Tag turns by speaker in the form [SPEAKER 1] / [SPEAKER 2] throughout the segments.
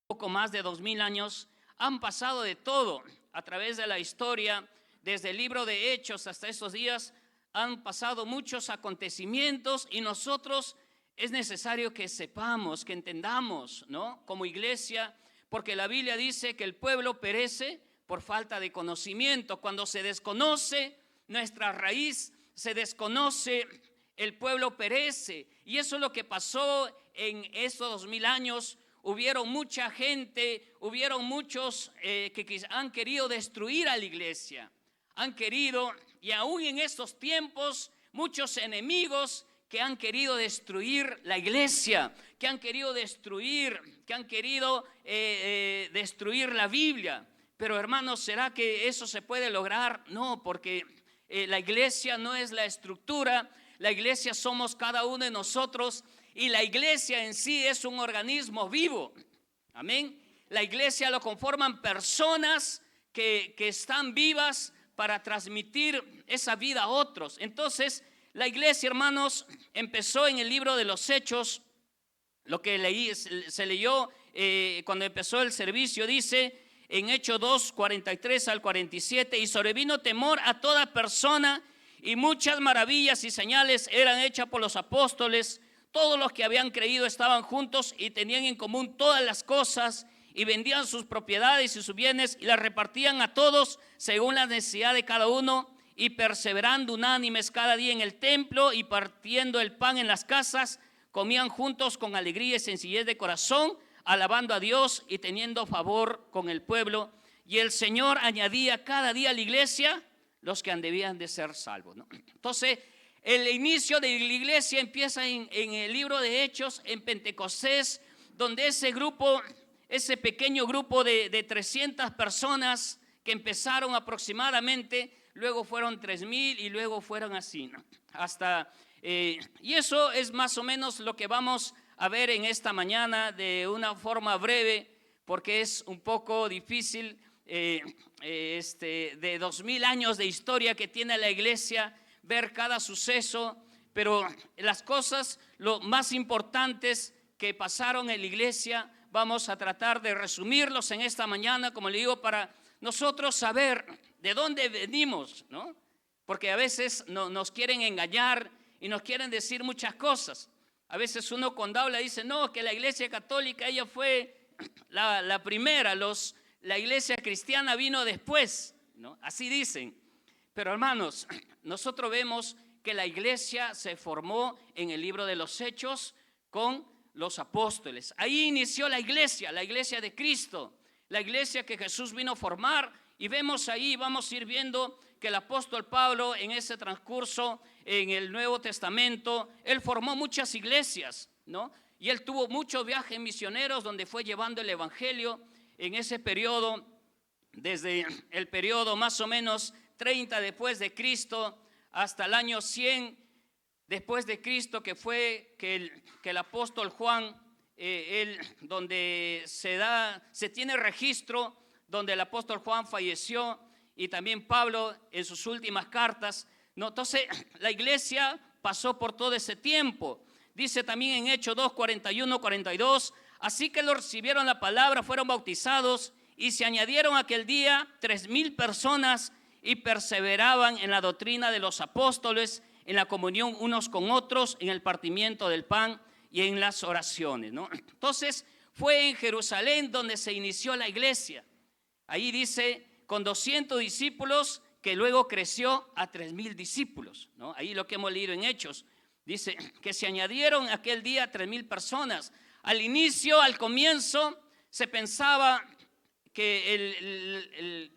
[SPEAKER 1] poco más de 2000 años, han pasado de todo a través de la historia, desde el libro de Hechos hasta estos días, han pasado muchos acontecimientos y nosotros es necesario que sepamos, que entendamos, ¿no? Como iglesia, porque la Biblia dice que el pueblo perece por falta de conocimiento. Cuando se desconoce nuestra raíz, se desconoce, el pueblo perece. Y eso es lo que pasó en estos 2000 años. Hubieron mucha gente, hubieron muchos que han querido destruir a la iglesia. Han querido, y aún en estos tiempos, muchos enemigos que han querido destruir la iglesia, que han querido destruir la Biblia. Pero hermanos, ¿será que eso se puede lograr? No, porque la iglesia no es la estructura, la iglesia somos cada uno de nosotros y la iglesia en sí es un organismo vivo. Amén. La iglesia lo conforman personas que están vivas para transmitir esa vida a otros. Entonces, la iglesia, hermanos, empezó en el libro de los Hechos. Lo que se leyó cuando empezó el servicio, dice en Hechos 2, 43 al 47, y sobrevino temor a toda persona, y muchas maravillas y señales eran hechas por los apóstoles. Todos los que habían creído estaban juntos y tenían en común todas las cosas, y vendían sus propiedades y sus bienes y las repartían a todos según la necesidad de cada uno, y perseverando unánimes cada día en el templo y partiendo el pan en las casas, comían juntos con alegría y sencillez de corazón, alabando a Dios y teniendo favor con el pueblo. Y el Señor añadía cada día a la iglesia los que debían de ser salvos, ¿no? Entonces, el inicio de la iglesia empieza en el libro de Hechos, en Pentecostés, donde ese pequeño grupo de 300 personas que empezaron aproximadamente, luego fueron 3000 y luego fueron así, ¿no? Y eso es más o menos lo que vamos a ver en esta mañana de una forma breve, porque es un poco difícil de 2000 años de historia que tiene la iglesia, ver cada suceso, pero las cosas lo más importantes que pasaron en la iglesia vamos a tratar de resumirlos en esta mañana, como le digo, para nosotros saber de dónde venimos, ¿no? Porque a veces nos quieren engañar y nos quieren decir muchas cosas. A veces uno cuando habla dice, no, que la iglesia católica ella fue la primera, la iglesia cristiana vino después, ¿no? Así dicen. Pero hermanos, nosotros vemos que la iglesia se formó en el libro de los Hechos con los apóstoles. Ahí inició la iglesia de Cristo, la iglesia que Jesús vino a formar. Y vemos ahí, vamos a ir viendo que el apóstol Pablo en ese transcurso en el Nuevo Testamento, él formó muchas iglesias, ¿no? Y él tuvo muchos viajes misioneros donde fue llevando el evangelio en ese periodo, desde el periodo más o menos 30 después de Cristo hasta el año 100 después de Cristo, que fue que el apóstol Juan, donde se tiene registro donde el apóstol Juan falleció, y también Pablo en sus últimas cartas, ¿no? Entonces la iglesia pasó por todo ese tiempo. Dice también en Hechos 2, 41, 42, así que los recibieron la palabra, fueron bautizados y se añadieron aquel día 3000 personas y perseveraban en la doctrina de los apóstoles, en la comunión unos con otros, en el partimiento del pan y en las oraciones, ¿no? Entonces fue en Jerusalén donde se inició la iglesia. Ahí dice con 200 discípulos que luego creció a 3000 discípulos, ¿no? Ahí lo que hemos leído en Hechos. Dice que se añadieron aquel día 3000 personas. Al inicio, al comienzo, se pensaba que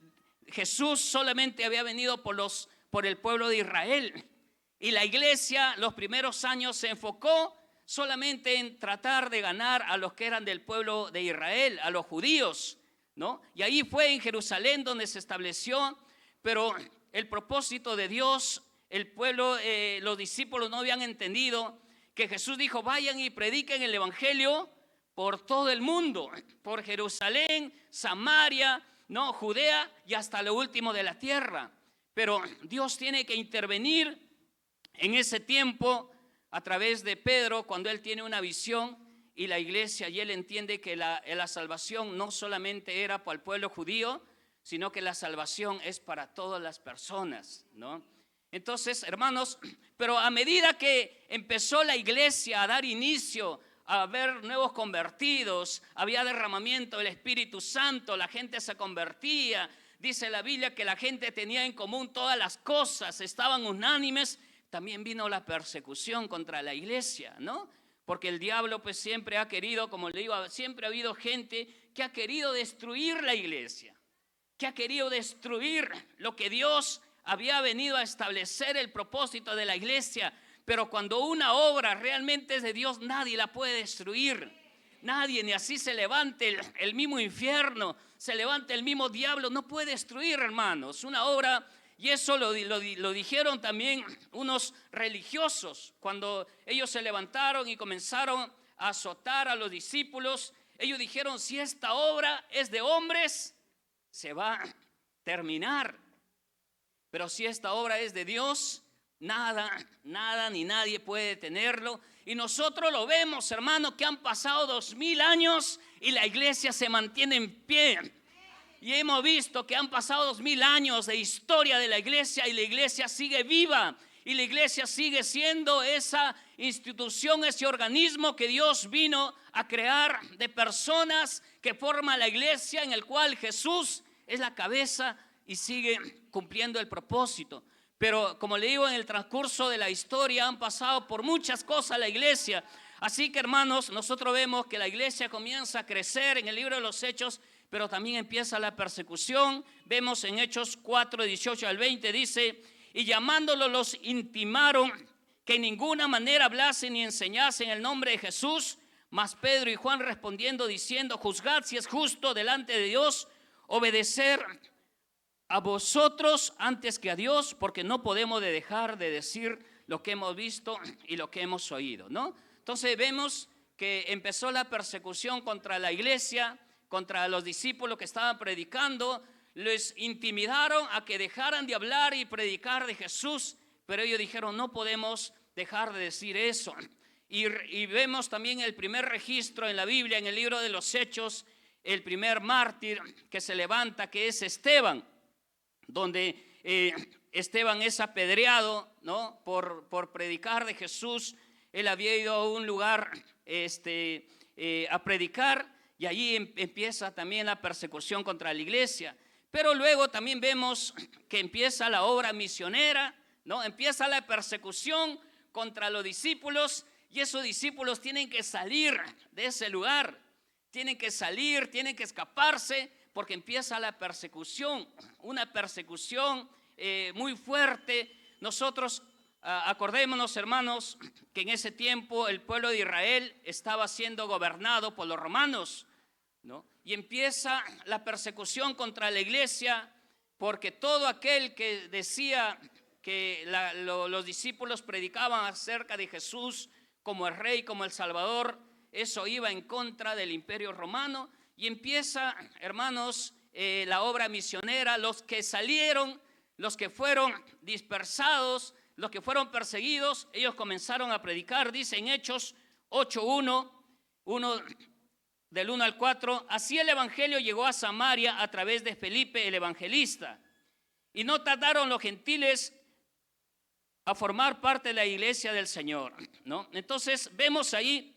[SPEAKER 1] Jesús solamente había venido por el pueblo de Israel. Y la iglesia, los primeros años, se enfocó solamente en tratar de ganar a los que eran del pueblo de Israel, a los judíos, ¿no? Y ahí fue en Jerusalén donde se estableció, pero el propósito de Dios, el pueblo, los discípulos no habían entendido que Jesús dijo, vayan y prediquen el evangelio por todo el mundo, por Jerusalén, Samaria, ¿no? Judea y hasta lo último de la tierra. Pero Dios tiene que intervenir en ese tiempo a través de Pedro cuando él tiene una visión y la iglesia, y él entiende que la salvación no solamente era para el pueblo judío, sino que la salvación es para todas las personas, ¿no? Entonces, hermanos, pero a medida que empezó la iglesia a dar inicio a ver nuevos convertidos, había derramamiento del Espíritu Santo, la gente se convertía. Dice la Biblia que la gente tenía en común todas las cosas, estaban unánimes. También vino la persecución contra la iglesia, ¿no? Porque el diablo pues siempre ha querido, como le digo, siempre ha habido gente que ha querido destruir la iglesia, que ha querido destruir lo que Dios había venido a establecer, el propósito de la iglesia. Pero cuando una obra realmente es de Dios, nadie la puede destruir. Nadie, ni así se levante el mismo infierno, se levante el mismo diablo, no puede destruir, hermanos, una obra. Y eso lo dijeron también unos religiosos cuando ellos se levantaron y comenzaron a azotar a los discípulos. Ellos dijeron: si esta obra es de hombres, se va a terminar. Pero si esta obra es de Dios, nada ni nadie puede detenerlo. Y nosotros lo vemos, hermano, que han pasado 2000 años y la iglesia se mantiene en pie. Y hemos visto que han pasado 2000 años de historia de la iglesia y la iglesia sigue viva. Y la iglesia sigue siendo esa institución, ese organismo que Dios vino a crear de personas que forman la iglesia, en el cual Jesús es la cabeza y sigue cumpliendo el propósito. Pero como le digo, en el transcurso de la historia han pasado por muchas cosas la iglesia. Así que, hermanos, nosotros vemos que la iglesia comienza a crecer en el libro de los Hechos, pero también empieza la persecución. Vemos en Hechos 4, 18 al 20, dice: y llamándolos los intimaron que en ninguna manera hablasen ni enseñasen el nombre de Jesús. Mas Pedro y Juan respondiendo diciendo: juzgad si es justo delante de Dios obedecer a vosotros antes que a Dios, porque no podemos dejar de decir lo que hemos visto y lo que hemos oído, ¿no? Entonces vemos que empezó la persecución contra la iglesia, contra los discípulos que estaban predicando. Les intimidaron a que dejaran de hablar y predicar de Jesús, pero ellos dijeron: no podemos dejar de decir eso. Y vemos también el primer registro en la Biblia, en el libro de los Hechos, el primer mártir que se levanta, que es Esteban, donde Esteban es apedreado, ¿no? por predicar de Jesús. Él había ido a un lugar a predicar, y allí empieza también la persecución contra la iglesia. Pero luego también vemos que empieza la obra misionera, ¿no? Empieza la persecución contra los discípulos, y esos discípulos tienen que salir de ese lugar, tienen que salir, tienen que escaparse, porque empieza la persecución, una persecución muy fuerte. Nosotros acordémonos, hermanos, que en ese tiempo el pueblo de Israel estaba siendo gobernado por los romanos, ¿no? Y empieza la persecución contra la iglesia, porque todo aquel que decía que los discípulos predicaban acerca de Jesús como el Rey, como el Salvador, eso iba en contra del imperio romano. Y empieza, hermanos, la obra misionera. Los que salieron, los que fueron dispersados, los que fueron perseguidos, ellos comenzaron a predicar. Dice en Hechos 8:1, del 1 al 4, así el evangelio llegó a Samaria a través de Felipe el evangelista, y no tardaron los gentiles a formar parte de la iglesia del Señor, ¿no? Entonces vemos ahí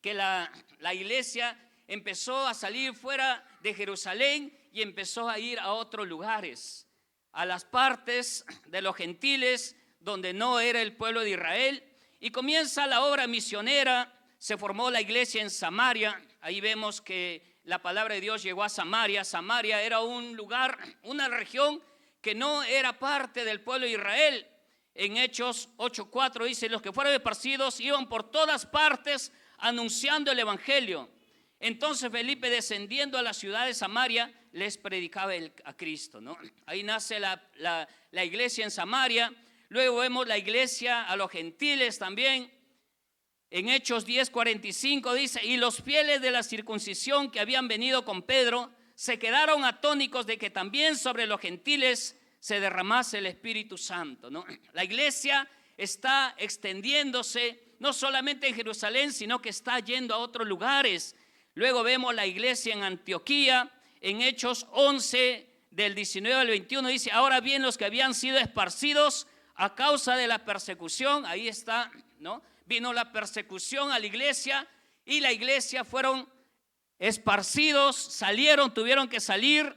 [SPEAKER 1] que la iglesia empezó a salir fuera de Jerusalén y empezó a ir a otros lugares, a las partes de los gentiles donde no era el pueblo de Israel, y comienza la obra misionera. Se formó la iglesia en Samaria. Ahí vemos que la palabra de Dios llegó a Samaria. Samaria era un lugar, una región que no era parte del pueblo de Israel. En Hechos 8:4 dice: los que fueron esparcidos iban por todas partes anunciando el evangelio. Entonces Felipe, descendiendo a la ciudad de Samaria, les predicaba a Cristo, ¿no? Ahí nace la iglesia en Samaria. Luego vemos la iglesia a los gentiles también. En Hechos 10:45 dice: y los fieles de la circuncisión que habían venido con Pedro se quedaron atónitos de que también sobre los gentiles se derramase el Espíritu Santo, ¿no? La iglesia está extendiéndose no solamente en Jerusalén, sino que está yendo a otros lugares. Luego vemos la iglesia en Antioquía, en Hechos 11, del 19 al 21, dice: ahora bien, los que habían sido esparcidos a causa de la persecución, ahí está, ¿no? Vino la persecución a la iglesia y la iglesia fueron esparcidos, salieron, tuvieron que salir.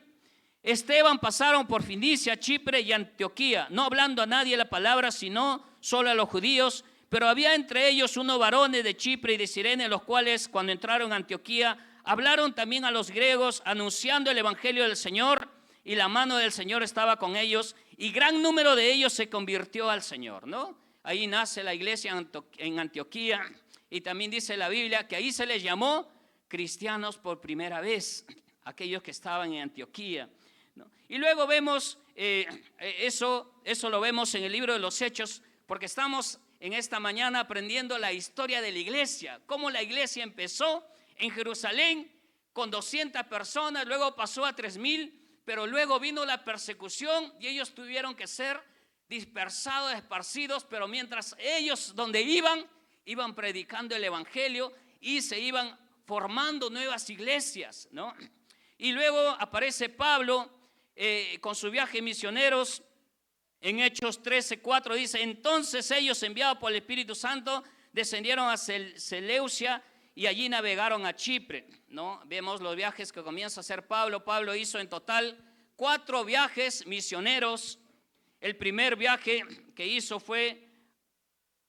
[SPEAKER 1] Esteban pasaron por Fenicia, Chipre y Antioquía, no hablando a nadie la palabra, sino solo a los judíos. Pero había entre ellos unos varones de Chipre y de Cirene, los cuales cuando entraron a Antioquía hablaron también a los griegos, anunciando el evangelio del Señor, y la mano del Señor estaba con ellos, y gran número de ellos se convirtió al Señor, ¿no? Ahí nace la iglesia en Antioquía, y también dice la Biblia que ahí se les llamó cristianos por primera vez, aquellos que estaban en Antioquía, ¿no? Y luego vemos, eso lo vemos en el libro de los Hechos, porque estamos en esta mañana aprendiendo la historia de la iglesia, cómo la iglesia empezó en Jerusalén con 200 personas, luego pasó a 3,000, pero luego vino la persecución y ellos tuvieron que ser dispersados, esparcidos, pero mientras ellos donde iban predicando el evangelio y se iban formando nuevas iglesias, ¿no? Y luego aparece Pablo con su viaje misioneros. En Hechos 13:4 dice: entonces ellos, enviados por el Espíritu Santo, descendieron a Seleucia y allí navegaron a Chipre, ¿no? Vemos los viajes que comienza a hacer Pablo. Pablo hizo en total 4 viajes misioneros. El primer viaje que hizo fue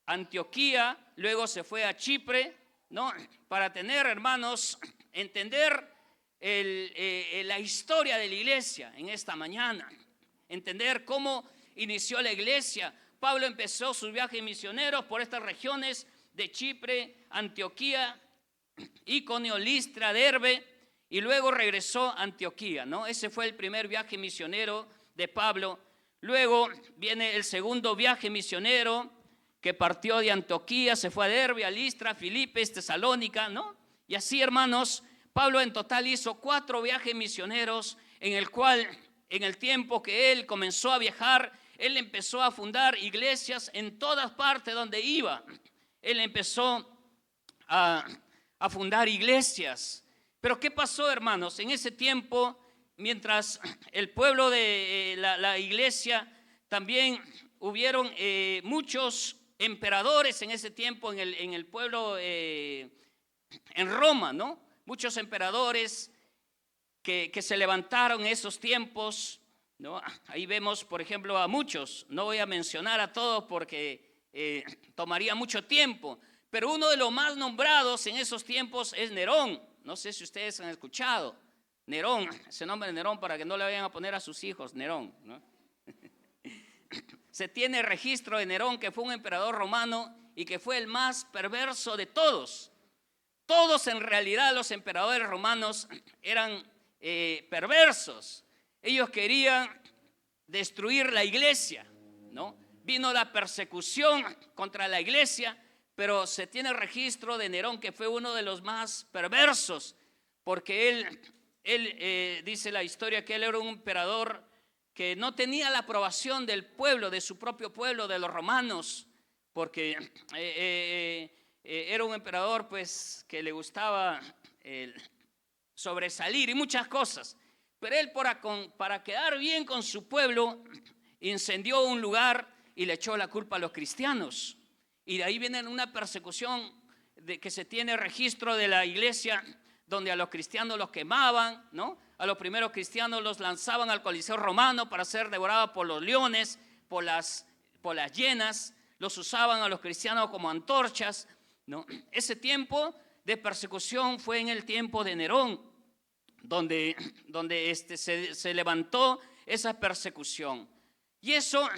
[SPEAKER 1] Antioquía, luego se fue a Chipre, ¿no? Para tener, hermanos, entender la historia de la iglesia en esta mañana, entender cómo inició la iglesia. Pablo empezó sus viajes misioneros por estas regiones de Chipre, Antioquía, Iconio, Listra, Derbe, y luego regresó a Antioquía, ¿no? Ese fue el primer viaje misionero de Pablo. Luego viene el segundo viaje misionero, que partió de Antioquía, se fue a Derbe, a Listra, Filipos, Tesalónica, ¿no? Y así, hermanos, Pablo en total hizo 4 viajes misioneros, en el cual, en el tiempo que él comenzó a viajar, él empezó a fundar iglesias en todas partes donde iba. Él empezó a fundar iglesias. Pero ¿qué pasó, hermanos? En ese tiempo, mientras el pueblo de la iglesia, también hubieron muchos emperadores en ese tiempo en el pueblo, en Roma, ¿no? Muchos emperadores que se levantaron en esos tiempos, ¿no? Ahí vemos, por ejemplo, a muchos. No voy a mencionar a todos porque tomaría mucho tiempo, pero uno de los más nombrados en esos tiempos es Nerón. No sé si ustedes han escuchado Nerón, ese nombre de Nerón, para que no le vayan a poner a sus hijos Nerón, ¿no? Se tiene registro de Nerón, que fue un emperador romano y que fue el más perverso de todos. Todos, en realidad, los emperadores romanos eran perversos. Ellos querían destruir la iglesia, ¿no? Vino la persecución contra la iglesia, pero se tiene registro de Nerón, que fue uno de los más perversos, porque él dice la historia que él era un emperador que no tenía la aprobación del pueblo, de su propio pueblo, de los romanos, porque era un emperador pues que le gustaba sobresalir y muchas cosas. Pero él, para quedar bien con su pueblo, incendió un lugar y le echó la culpa a los cristianos. Y de ahí viene una persecución de que se tiene registro de la iglesia, donde a los cristianos los quemaban, ¿no? A los primeros cristianos los lanzaban al Coliseo romano para ser devorados por los leones, por las hienas. Los usaban a los cristianos como antorchas, ¿no? Ese tiempo de persecución fue en el tiempo de Nerón, donde se levantó esa persecución. Y eso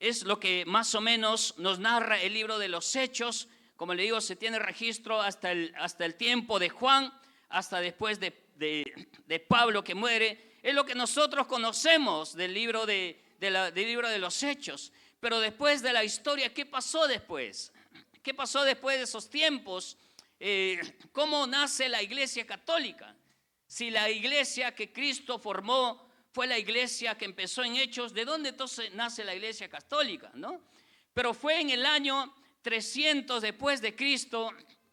[SPEAKER 1] es lo que más o menos nos narra el libro de los Hechos. Como le digo, se tiene registro hasta el tiempo de Juan, hasta después de Pablo, que muere. Es lo que nosotros conocemos del libro del libro de los Hechos. Pero después de la historia, ¿qué pasó después? ¿Qué pasó después de esos tiempos? ¿Cómo nace la iglesia católica? Si la iglesia que Cristo formó fue la iglesia que empezó en Hechos, ¿de dónde entonces nace la iglesia católica, no? Pero fue en el año 300 después de Cristo,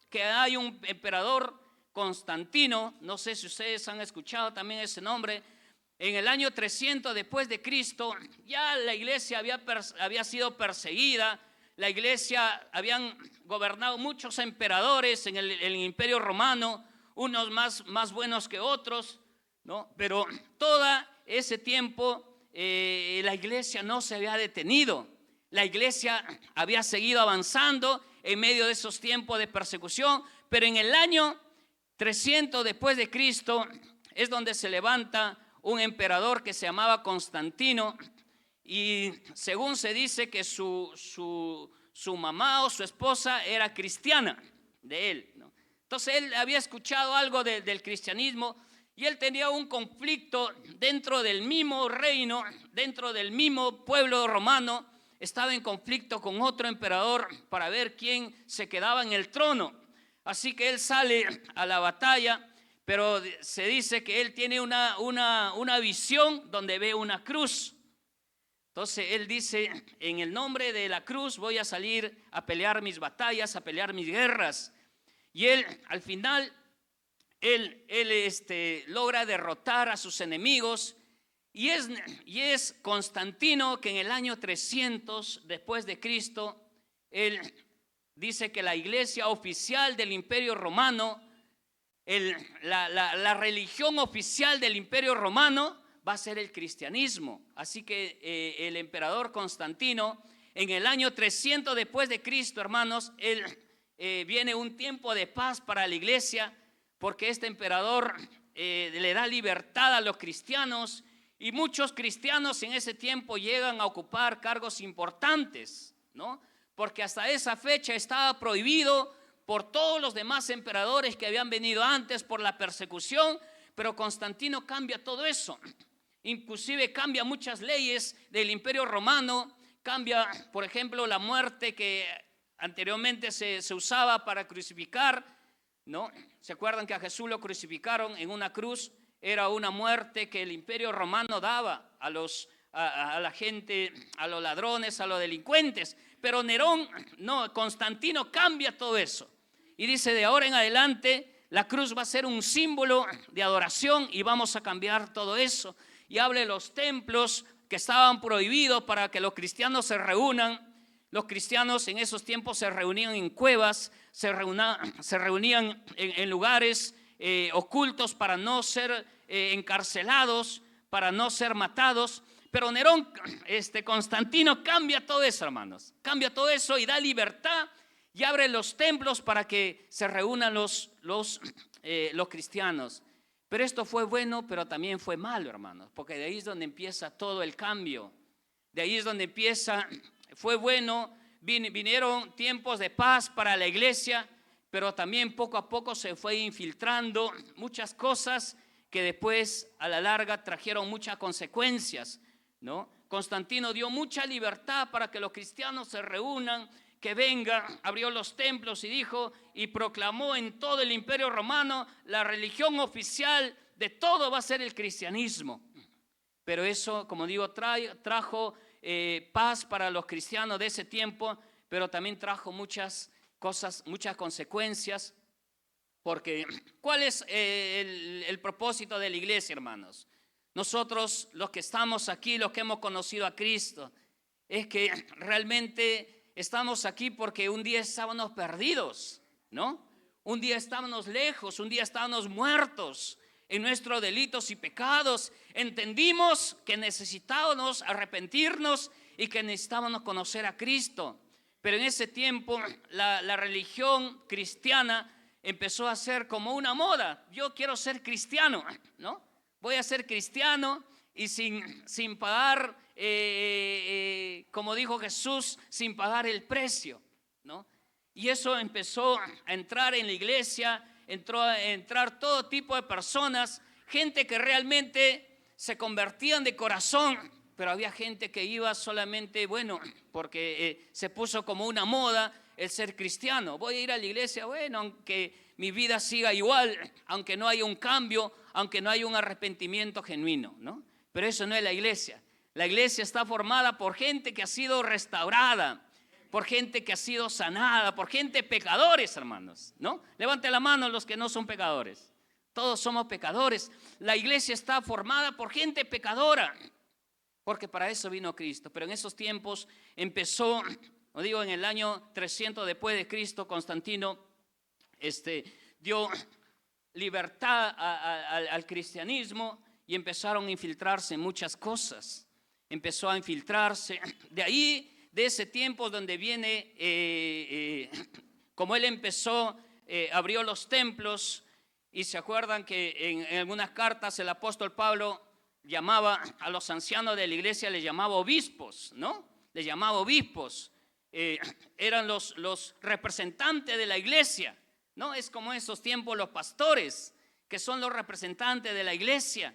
[SPEAKER 1] que hay un emperador Constantino, no sé si ustedes han escuchado también ese nombre. En el año 300 después de Cristo, ya la iglesia había sido perseguida. La iglesia habían gobernado muchos emperadores en el imperio romano, unos más buenos que otros, ¿no? Pero todo ese tiempo la iglesia no se había detenido. La iglesia había seguido avanzando en medio de esos tiempos de persecución, pero en el año 300 después de Cristo es donde se levanta un emperador que se llamaba Constantino, y según se dice que su mamá o su esposa era cristiana de él, ¿no? Entonces él había escuchado algo del cristianismo, y él tenía un conflicto dentro del mismo reino, dentro del mismo pueblo romano. Estaba en conflicto con otro emperador para ver quién se quedaba en el trono. Así que él sale a la batalla, pero se dice que él tiene una visión donde ve una cruz. Entonces él dice: en el nombre de la cruz voy a salir a pelear mis batallas, a pelear mis guerras. Y él al final, él logra derrotar a sus enemigos. Y es Constantino que en el año 300 después de Cristo, él dice que la iglesia oficial del imperio romano, la religión oficial del imperio romano va a ser el cristianismo. Así que el emperador Constantino, en el año 300 después de Cristo, hermanos, viene un tiempo de paz para la iglesia, porque este emperador le da libertad a los cristianos. Y muchos cristianos en ese tiempo llegan a ocupar cargos importantes, ¿no? Porque hasta esa fecha estaba prohibido por todos los demás emperadores que habían venido antes por la persecución, pero Constantino cambia todo eso. Inclusive cambia muchas leyes del imperio romano, cambia, por ejemplo, la muerte que anteriormente se usaba para crucificar, ¿no? ¿Se acuerdan que a Jesús lo crucificaron en una cruz? Era una muerte que el imperio romano daba a la gente, a los ladrones, a los delincuentes. Pero Constantino cambia todo eso. Y dice: de ahora en adelante la cruz va a ser un símbolo de adoración y vamos a cambiar todo eso. Y habla de los templos que estaban prohibidos para que los cristianos se reúnan. Los cristianos en esos tiempos se reunían en cuevas, se reunían en lugares ocultos para no ser encarcelados, para no ser matados. Pero Constantino cambia todo eso, hermanos. Cambia todo eso y da libertad y abre los templos para que se reúnan los cristianos. Pero esto fue bueno, pero también fue malo, hermanos, porque de ahí es donde empieza todo el cambio. De ahí es donde fue bueno, vinieron tiempos de paz para la iglesia, pero también poco a poco se fue infiltrando muchas cosas que después a la larga trajeron muchas consecuencias, ¿no? Constantino dio mucha libertad para que los cristianos se reúnan, que vengan, abrió los templos y proclamó en todo el imperio romano: la religión oficial de todo va a ser el cristianismo. Pero eso, como digo, trajo paz para los cristianos de ese tiempo, pero también trajo muchas cosas, muchas consecuencias. Porque ¿cuál es el propósito de la iglesia, hermanos? Nosotros, los que estamos aquí, los que hemos conocido a Cristo, es que realmente estamos aquí porque un día estábamos perdidos, ¿no? Un día estábamos lejos, un día estábamos muertos en nuestros delitos y pecados. Entendimos que necesitábamos arrepentirnos y que necesitábamos conocer a Cristo. Pero en ese tiempo la religión cristiana empezó a ser como una moda. Yo quiero ser cristiano, ¿no? Voy a ser cristiano y sin pagar, como dijo Jesús, sin pagar el precio, ¿no? Y eso empezó a entrar en la iglesia, entró a entrar todo tipo de personas, gente que realmente se convertían de corazón, pero había gente que iba solamente, bueno, porque se puso como una moda el ser cristiano. Voy a ir a la iglesia, bueno, aunque mi vida siga igual, aunque no haya un cambio, aunque no haya un arrepentimiento genuino, ¿no? Pero eso no es la iglesia. La iglesia está formada por gente que ha sido restaurada, por gente que ha sido sanada, por gente pecadores, hermanos, ¿no? Levante la mano los que no son pecadores. Todos somos pecadores. La iglesia está formada por gente pecadora, porque para eso vino Cristo. Pero en esos tiempos empezó, lo digo, en el año 300 después de Cristo, Constantino dio libertad al cristianismo y empezaron a infiltrarse en muchas cosas. Empezó a infiltrarse. De ahí, de ese tiempo donde viene, como él empezó, abrió los templos. Y se acuerdan que en algunas cartas el apóstol Pablo llamaba a los ancianos de la iglesia, les llamaba obispos, ¿no? Les llamaba obispos. Eran los representantes de la iglesia, ¿no? Es como en esos tiempos los pastores, que son los representantes de la iglesia.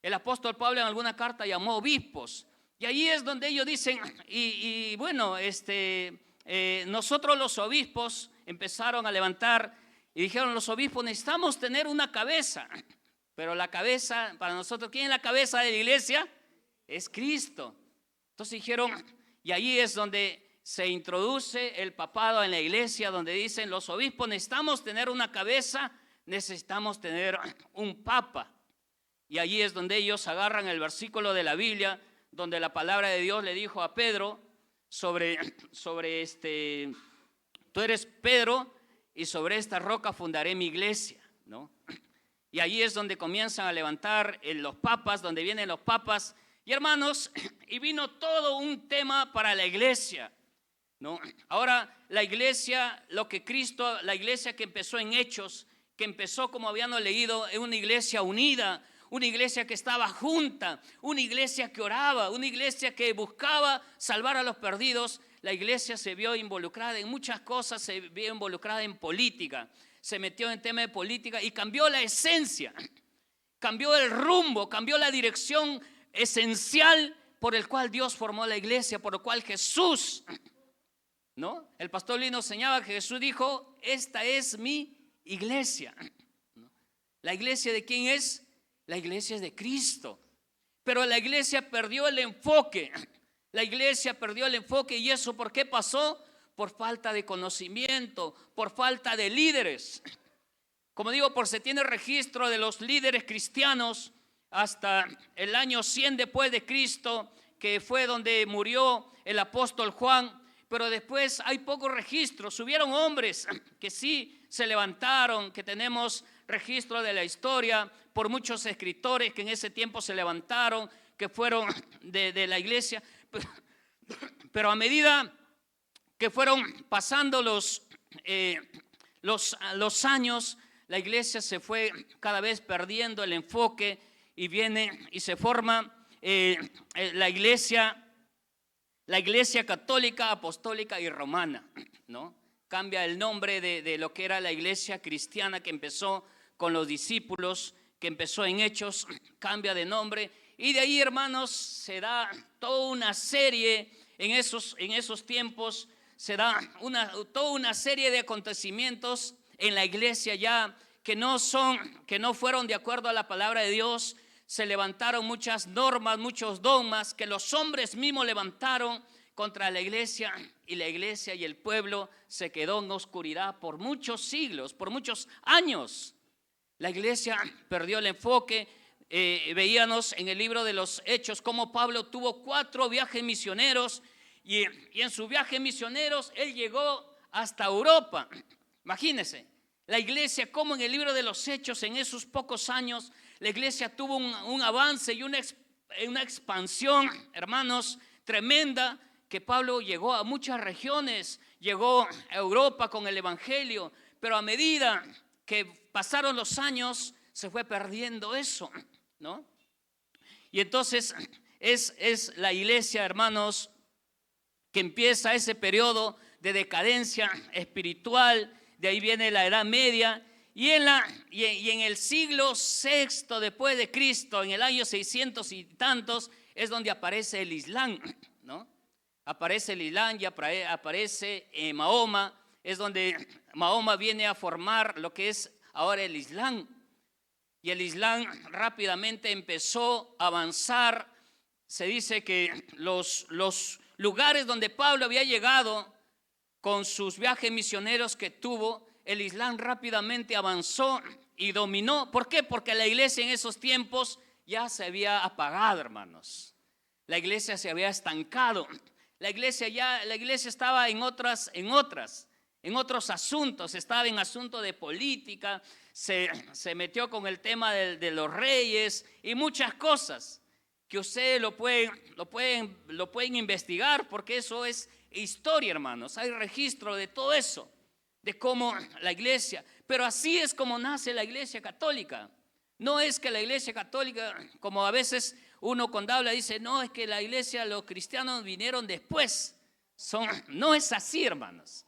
[SPEAKER 1] El apóstol Pablo en alguna carta llamó obispos. Y ahí es donde ellos dicen, bueno, nosotros los obispos empezaron a levantar y dijeron, los obispos necesitamos tener una cabeza. Pero la cabeza, para nosotros, ¿quién es la cabeza de la iglesia? Es Cristo. Entonces dijeron, y ahí es donde se introduce el papado en la iglesia, donde dicen, los obispos necesitamos tener una cabeza, necesitamos tener un papa. Y allí es donde ellos agarran el versículo de la Biblia, donde la palabra de Dios le dijo a Pedro sobre tú eres Pedro y sobre esta roca fundaré mi iglesia, ¿no? Y allí es donde comienzan a levantar los papas, donde vienen los papas. Y hermanos, y vino todo un tema para la iglesia, ¿no? Ahora la iglesia, la iglesia que empezó en Hechos, que empezó, como habíamos leído, en una iglesia unida, una iglesia que estaba junta, una iglesia que oraba, una iglesia que buscaba salvar a los perdidos. La iglesia se vio involucrada en muchas cosas, se vio involucrada en política, se metió en tema de política y cambió la esencia, cambió el rumbo, cambió la dirección esencial por el cual Dios formó la iglesia, por lo cual Jesús, ¿no? El pastor Lino enseñaba que Jesús dijo, esta es mi iglesia. ¿La iglesia de quién es? La iglesia es de Cristo. Pero la iglesia perdió el enfoque. La iglesia perdió el enfoque. ¿Y eso por qué pasó? Por falta de conocimiento, por falta de líderes. Como digo, se tiene registro de los líderes cristianos hasta el año 100 después de Cristo, que fue donde murió el apóstol Juan. Pero después hay pocos registros. Hubieron hombres que sí se levantaron, que tenemos registro de la historia, por muchos escritores que en ese tiempo se levantaron, que fueron de la iglesia. Pero a medida que fueron pasando los años, la iglesia se fue cada vez perdiendo el enfoque y viene y se forma la iglesia católica, apostólica y romana, ¿no? Cambia el nombre de lo que era la iglesia cristiana que empezó con los discípulos, que empezó en Hechos, cambia de nombre. Y de ahí, hermanos, se da toda una serie, en esos tiempos, se da toda una serie de acontecimientos en la iglesia ya que no fueron de acuerdo a la palabra de Dios. Se levantaron muchas normas, muchos dogmas que los hombres mismos levantaron contra la iglesia, y la iglesia y el pueblo se quedó en oscuridad por muchos siglos, por muchos años. La iglesia perdió el enfoque. Veíamos en el libro de los Hechos cómo Pablo tuvo 4 viajes misioneros y en sus viajes misioneros él llegó hasta Europa. Imagínense, la iglesia como en el libro de los Hechos en esos pocos años la iglesia tuvo un avance y una expansión, hermanos, tremenda, que Pablo llegó a muchas regiones, llegó a Europa con el evangelio, pero a medida que pasaron los años se fue perdiendo eso, ¿no? Y entonces es la iglesia, hermanos, que empieza ese periodo de decadencia espiritual. De ahí viene la Edad Media. Y en el siglo VI después de Cristo, en el año 600 y tantos, es donde aparece el Islam, ¿no? Aparece el Islam y aparece Mahoma. Es donde Mahoma viene a formar lo que es ahora el Islam. Y el Islam rápidamente empezó a avanzar. Se dice que los lugares donde Pablo había llegado con sus viajes misioneros que tuvo, el Islam rápidamente avanzó y dominó. ¿Por qué? Porque la iglesia en esos tiempos ya se había apagado, hermanos. La iglesia se había estancado. La iglesia estaba en otros asuntos. Estaba en asuntos de política, se metió con el tema de los reyes y muchas cosas que ustedes lo pueden investigar, porque eso es historia, hermanos. Hay registro de todo eso, de cómo la iglesia, pero así es como nace la iglesia católica. No es que la iglesia católica, como a veces uno cuando habla dice, no, es que la iglesia, los cristianos vinieron después. No es así, hermanos.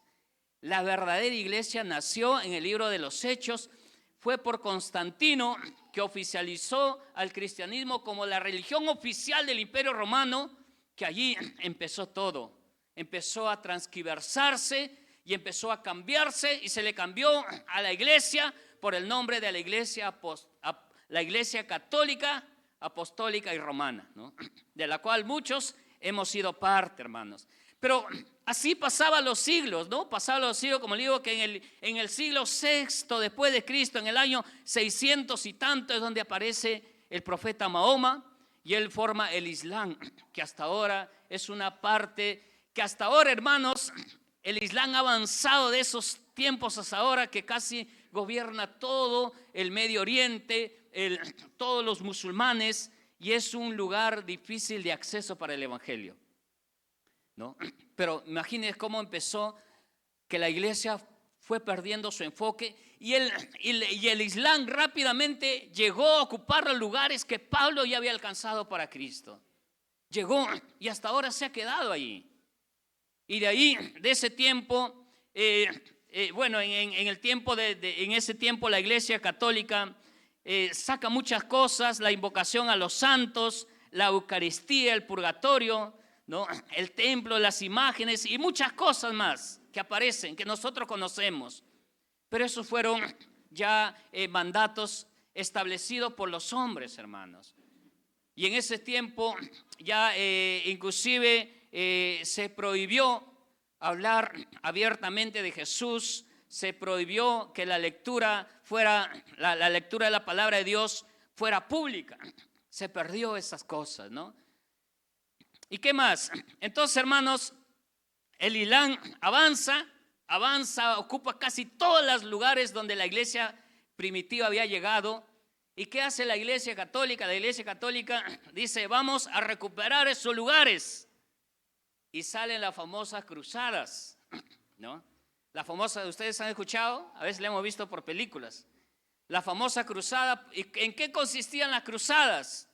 [SPEAKER 1] La verdadera iglesia nació en el libro de los Hechos. Fue por Constantino que oficializó al cristianismo como la religión oficial del Imperio Romano, que allí empezó todo. Empezó a transquiversarse y empezó a cambiarse, y se le cambió a la iglesia por el nombre de la iglesia católica, apostólica y romana, ¿no? De la cual muchos hemos sido parte, hermanos. Pero así pasaban los siglos, ¿no? Pasaban los siglos, como le digo, que en el siglo VI después de Cristo, en el año 600 y tanto, es donde aparece el profeta Mahoma, y él forma el Islam, que hasta ahora es una parte, que hasta ahora, hermanos, el Islam ha avanzado de esos tiempos hasta ahora, que casi gobierna todo el Medio Oriente, todos los musulmanes, y es un lugar difícil de acceso para el evangelio, ¿no? Pero imagínense cómo empezó, que la iglesia fue perdiendo su enfoque, y el Islam rápidamente llegó a ocupar los lugares que Pablo ya había alcanzado para Cristo. Llegó y hasta ahora se ha quedado allí. Y de ahí, de ese tiempo, en ese tiempo la iglesia católica saca muchas cosas: la invocación a los santos, la Eucaristía, el purgatorio, ¿no? El templo, las imágenes y muchas cosas más que aparecen, que nosotros conocemos. Pero esos fueron ya mandatos establecidos por los hombres, hermanos. Y en ese tiempo ya inclusive se prohibió hablar abiertamente de Jesús. Se prohibió que la lectura la lectura de la palabra de Dios fuera pública. Se perdió esas cosas, ¿no? ¿Y qué más? Entonces, hermanos, el Islam avanza, ocupa casi todos los lugares donde la iglesia primitiva había llegado. ¿Y qué hace la iglesia católica? La iglesia católica dice, vamos a recuperar esos lugares. Y salen las famosas cruzadas, ¿no? La famosa, ¿ustedes han escuchado? A veces la hemos visto por películas. La famosa cruzada. ¿En qué consistían las cruzadas?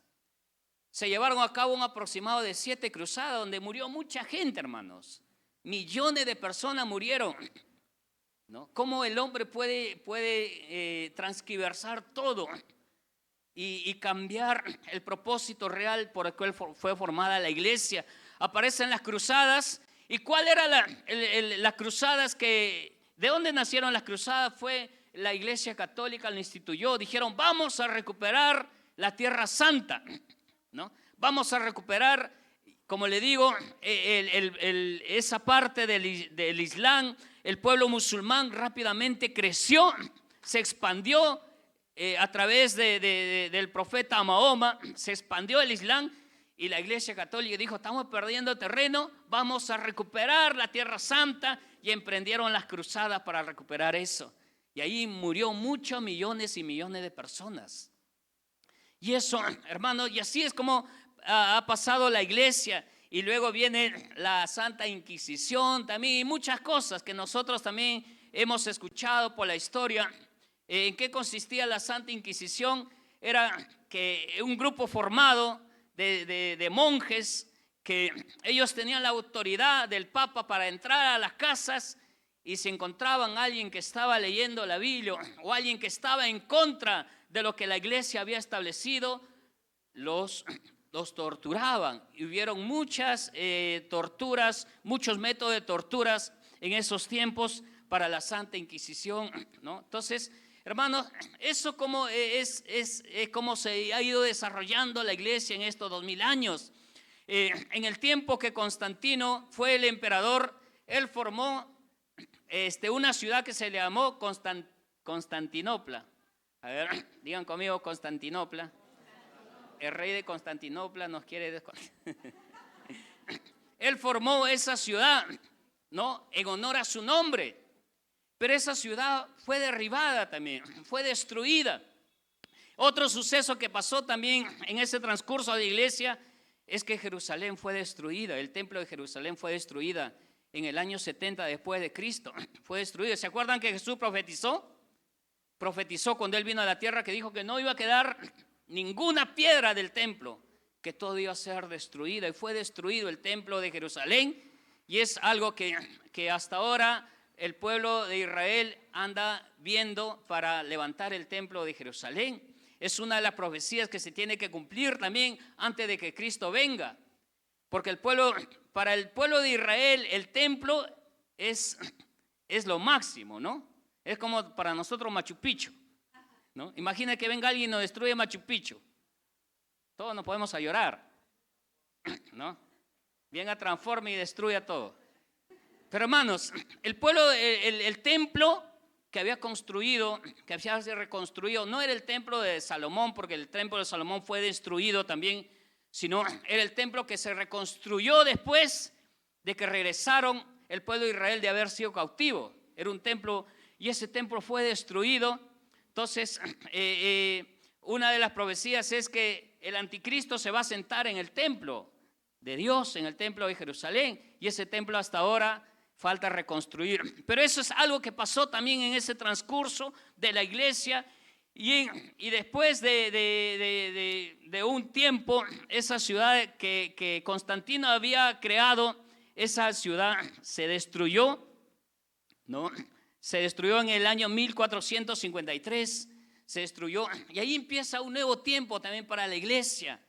[SPEAKER 1] Se llevaron a cabo un aproximado de 7 cruzadas donde murió mucha gente, hermanos. Millones de personas murieron, ¿no? ¿Cómo el hombre puede transquiversar todo y cambiar el propósito real por el cual fue formada la iglesia? Aparecen las cruzadas. ¿Y cuál era las cruzadas de dónde nacieron las cruzadas? Fue la iglesia católica, la instituyó. Dijeron, vamos a recuperar la Tierra Santa, ¿no? Vamos a recuperar, como le digo, esa parte del Islam. El pueblo musulmán rápidamente creció, se expandió a través del profeta Mahoma, se expandió el Islam. Y la iglesia católica dijo, estamos perdiendo terreno, vamos a recuperar la Tierra Santa, y emprendieron las cruzadas para recuperar eso. Y ahí murió muchos millones y millones de personas. Y eso, hermanos, y así es como ha pasado la iglesia. Y luego viene la Santa Inquisición también, y muchas cosas que nosotros también hemos escuchado por la historia. ¿En qué consistía la Santa Inquisición? Era que un grupo formado de monjes, que ellos tenían la autoridad del Papa para entrar a las casas, y si encontraban a alguien que estaba leyendo la Biblia o alguien que estaba en contra de lo que la iglesia había establecido, los torturaban. Y hubieron muchas torturas, muchos métodos de torturas en esos tiempos para la Santa Inquisición, ¿no? Entonces, hermanos, eso como es como se ha ido desarrollando la iglesia en estos 2000 años. En el tiempo que Constantino fue el emperador, él formó una ciudad que se le llamó Constantinopla. A ver, digan conmigo Constantinopla. El rey de Constantinopla nos quiere Él formó esa ciudad, ¿no?, en honor a su nombre. Pero esa ciudad fue derribada también, fue destruida. Otro suceso que pasó también en ese transcurso de la iglesia es que Jerusalén fue destruida. El templo de Jerusalén fue destruida en el año 70 después de Cristo. Fue destruida. ¿Se acuerdan que Jesús profetizó? Profetizó cuando Él vino a la tierra, que dijo que no iba a quedar ninguna piedra del templo, que todo iba a ser destruido. Y fue destruido el templo de Jerusalén. Y es algo que hasta ahora el pueblo de Israel anda viendo para levantar el templo de Jerusalén. Es una de las profecías que se tiene que cumplir también antes de que Cristo venga. Porque para el pueblo de Israel el templo es lo máximo, ¿no? Es como para nosotros Machu Picchu, ¿no? Imagina que venga alguien y nos destruye Machu Picchu. Todos nos podemos a llorar, ¿no? Venga, transforme y destruya todo. Pero hermanos, el templo que había construido, que había reconstruido, no era el templo de Salomón, porque el templo de Salomón fue destruido también, sino era el templo que se reconstruyó después de que regresaron el pueblo de Israel de haber sido cautivo. Era un templo, y ese templo fue destruido. Entonces, una de las profecías es que el anticristo se va a sentar en el templo de Dios, en el templo de Jerusalén, y ese templo hasta ahora falta reconstruir. Pero eso es algo que pasó también en ese transcurso de la iglesia. Y después de un tiempo, esa ciudad que Constantino había creado, esa ciudad se destruyó, ¿no? Se destruyó en el año 1453, se destruyó. Y ahí empieza un nuevo tiempo también para la iglesia,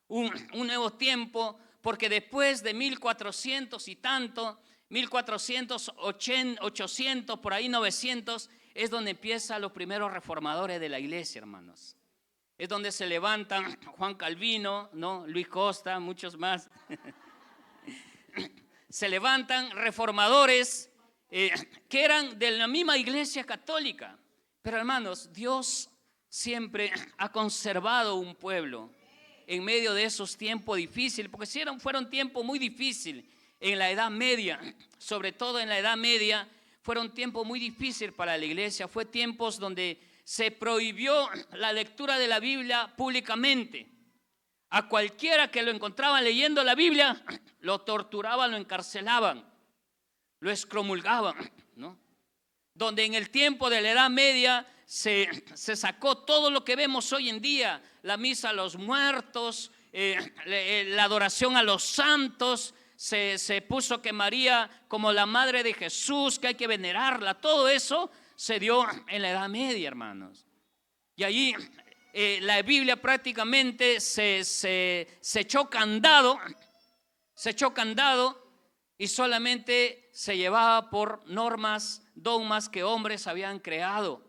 [SPEAKER 1] un nuevo tiempo, porque después de 1400 y tanto, 1400, 800, por ahí 900, es donde empiezan los primeros reformadores de la iglesia, hermanos. Es donde se levantan Juan Calvino, ¿no?, Luis Costa, muchos más. Se levantan reformadores que eran de la misma iglesia católica. Pero hermanos, Dios siempre ha conservado un pueblo en medio de esos tiempos difíciles, porque fueron tiempos muy difíciles. En la Edad Media, sobre todo en la Edad Media, fueron tiempos muy difíciles para la iglesia. Fue tiempos donde se prohibió la lectura de la Biblia públicamente. A cualquiera que lo encontraban leyendo la Biblia, lo torturaban, lo encarcelaban, lo excomulgaban, ¿no? Donde en el tiempo de la Edad Media se sacó todo lo que vemos hoy en día, la misa a los muertos, la adoración a los santos. Se puso que María como la madre de Jesús, que hay que venerarla. Todo eso se dio en la Edad Media, hermanos. Y allí la Biblia prácticamente se echó candado, y solamente se llevaba por normas, dogmas que hombres habían creado.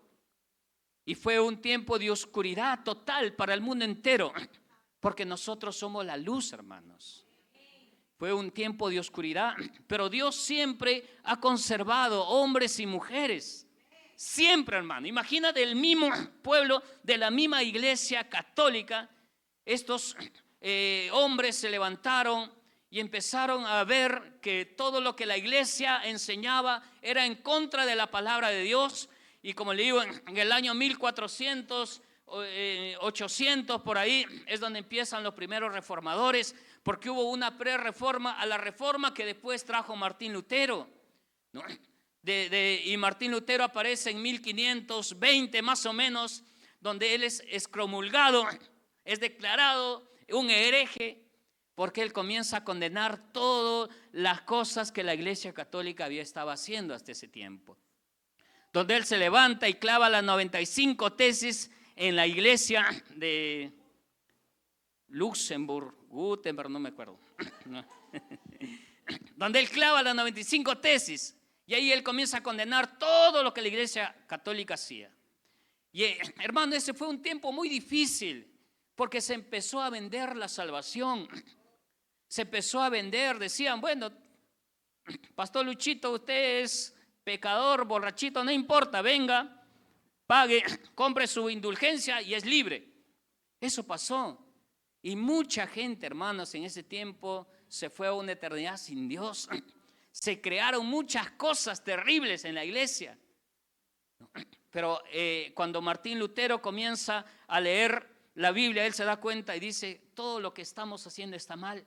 [SPEAKER 1] Y fue un tiempo de oscuridad total para el mundo entero, porque nosotros somos la luz, hermanos. Fue un tiempo de oscuridad, pero Dios siempre ha conservado hombres y mujeres. Siempre, hermano. Imagínate el mismo pueblo de la misma iglesia católica. Estos hombres se levantaron y empezaron a ver que todo lo que la iglesia enseñaba era en contra de la palabra de Dios. Y como le digo, en el año 1400, 800 por ahí es donde empiezan los primeros reformadores, porque hubo una pre-reforma a la reforma que después trajo Martín Lutero, ¿no? Y Martín Lutero aparece en 1520 más o menos, donde él es excomulgado, es declarado un hereje, porque él comienza a condenar todas las cosas que la iglesia católica había estado haciendo hasta ese tiempo. Donde él se levanta y clava las 95 tesis en la iglesia de Luxemburgo, Gutenberg, no me acuerdo. Donde él clava las 95 tesis. Y ahí él comienza a condenar todo lo que la iglesia católica hacía. Y hermano, ese fue un tiempo muy difícil, porque se empezó a vender la salvación. Se empezó a vender, decían, bueno, Pastor Luchito, usted es pecador, borrachito, no importa, venga, pague, compre su indulgencia y es libre. Eso pasó. Y mucha gente, hermanos, en ese tiempo se fue a una eternidad sin Dios. Se crearon muchas cosas terribles en la iglesia. Pero cuando Martín Lutero comienza a leer la Biblia, él se da cuenta y dice, todo lo que estamos haciendo está mal.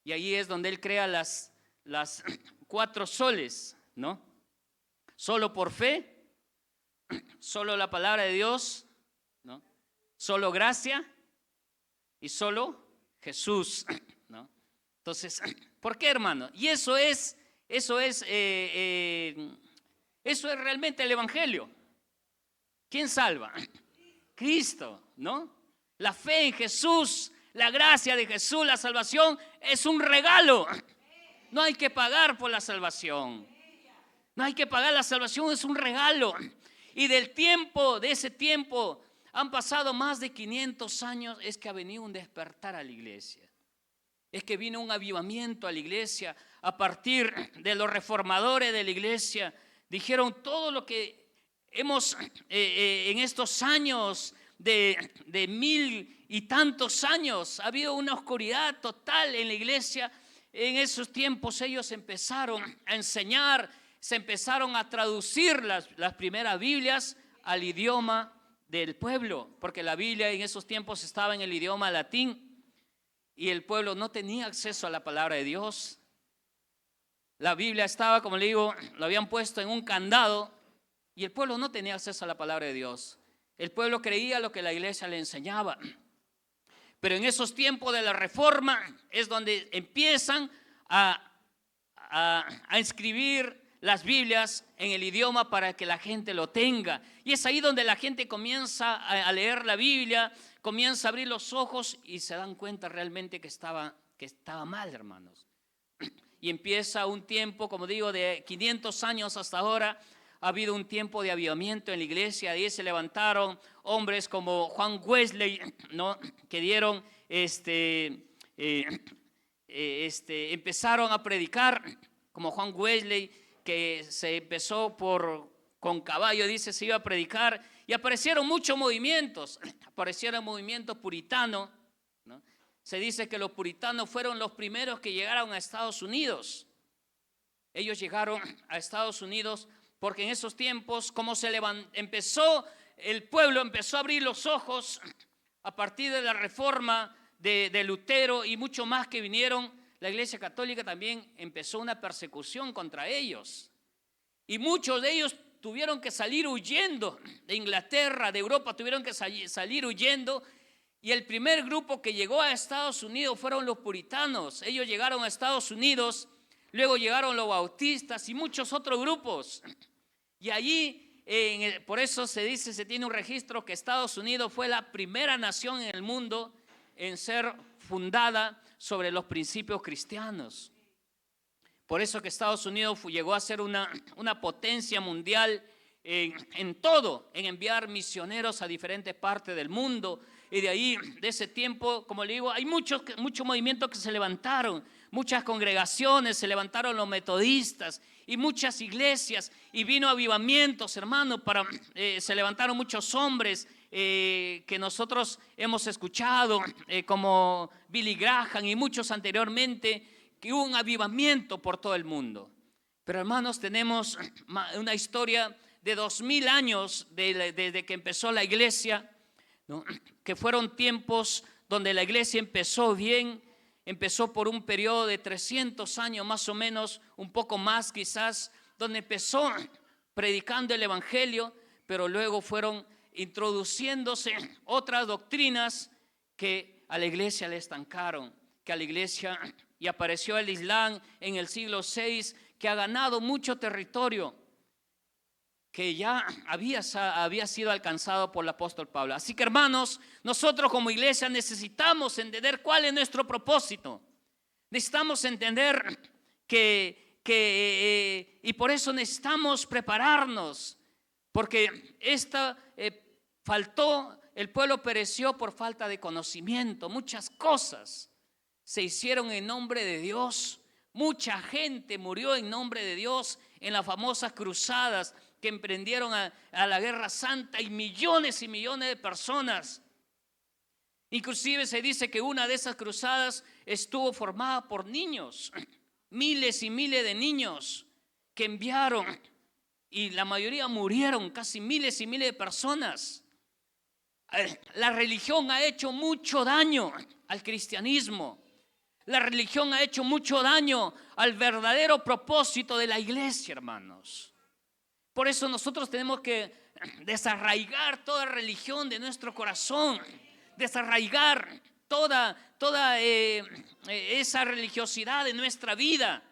[SPEAKER 1] Y ahí es donde él crea las 4 soles, ¿no? Solo por fe, solo la palabra de Dios, ¿no? Solo gracia y solo Jesús, ¿no? Entonces, ¿por qué, hermano? Y eso es realmente el evangelio. ¿Quién salva? Cristo, ¿no? La fe en Jesús, la gracia de Jesús, la salvación es un regalo. No hay que pagar por la salvación. No hay que pagar, la salvación es un regalo. Y de ese tiempo, han pasado más de 500 años, es que ha venido un despertar a la iglesia. Es que vino un avivamiento a la iglesia a partir de los reformadores de la iglesia. Dijeron todo lo que hemos en estos años de 1000 y tantos años, ha habido una oscuridad total en la iglesia. En esos tiempos ellos empezaron a enseñar, se empezaron a traducir las primeras Biblias al idioma del pueblo, porque la Biblia en esos tiempos estaba en el idioma latín y el pueblo no tenía acceso a la palabra de Dios. La Biblia estaba, como le digo, lo habían puesto en un candado y el pueblo no tenía acceso a la palabra de Dios. El pueblo creía lo que la iglesia le enseñaba. Pero en esos tiempos de la reforma es donde empiezan a escribir las Biblias en el idioma para que la gente lo tenga. Y es ahí donde la gente comienza a leer la Biblia, comienza a abrir los ojos y se dan cuenta realmente que estaba mal, hermanos. Y empieza un tiempo, como digo, de 500 años hasta ahora. Ha habido un tiempo de avivamiento en la iglesia. Ahí se levantaron hombres como Juan Wesley, ¿no? Que dieron, empezaron a predicar como Juan Wesley, que se empezó con caballo, dice, se iba a predicar. Y aparecieron muchos movimientos. Aparecieron movimientos puritanos, ¿no? Se dice que los puritanos fueron los primeros que llegaron a Estados Unidos. Ellos llegaron a Estados Unidos porque en esos tiempos, como el pueblo empezó a abrir los ojos a partir de la reforma de Lutero y mucho más que vinieron, la Iglesia Católica también empezó una persecución contra ellos. Y muchos de ellos tuvieron que salir huyendo de Inglaterra, de Europa, tuvieron que salir huyendo. Y el primer grupo que llegó a Estados Unidos fueron los puritanos. Ellos llegaron a Estados Unidos, luego llegaron los bautistas y muchos otros grupos. Y allí, por eso se tiene un registro que Estados Unidos fue la primera nación en el mundo en ser fundada sobre los principios cristianos. Por eso que Estados Unidos llegó a ser una potencia mundial en todo, en enviar misioneros a diferentes partes del mundo. Y de ahí, de ese tiempo, como le digo, hay muchos movimientos que se levantaron, muchas congregaciones, se levantaron los metodistas y muchas iglesias, y vino avivamientos, hermano, se levantaron muchos hombres que nosotros hemos escuchado, como Billy Graham y muchos anteriormente, que hubo un avivamiento por todo el mundo. Pero hermanos, tenemos una historia de 2000 años desde que empezó la iglesia, ¿no? Que fueron tiempos donde la iglesia empezó bien, empezó por un periodo de 300 años más o menos, un poco más quizás, donde empezó predicando el evangelio, pero luego fueron introduciéndose otras doctrinas que a la iglesia le estancaron, que a la iglesia, y apareció el Islam en el siglo VI, que ha ganado mucho territorio, que ya había sido alcanzado por el apóstol Pablo. Así que, hermanos, nosotros como iglesia necesitamos entender cuál es nuestro propósito. Necesitamos entender y por eso necesitamos prepararnos, porque el pueblo pereció por falta de conocimiento. Muchas cosas se hicieron en nombre de Dios. Mucha gente murió en nombre de Dios en las famosas cruzadas que emprendieron a la Guerra Santa, y millones de personas. Inclusive se dice que una de esas cruzadas estuvo formada por niños, miles y miles de niños que enviaron, y la mayoría murieron, casi miles y miles de personas. La religión ha hecho mucho daño al cristianismo. La religión ha hecho mucho daño al verdadero propósito de la iglesia, hermanos. Por eso nosotros tenemos que desarraigar toda religión de nuestro corazón, desarraigar toda esa religiosidad de nuestra vida,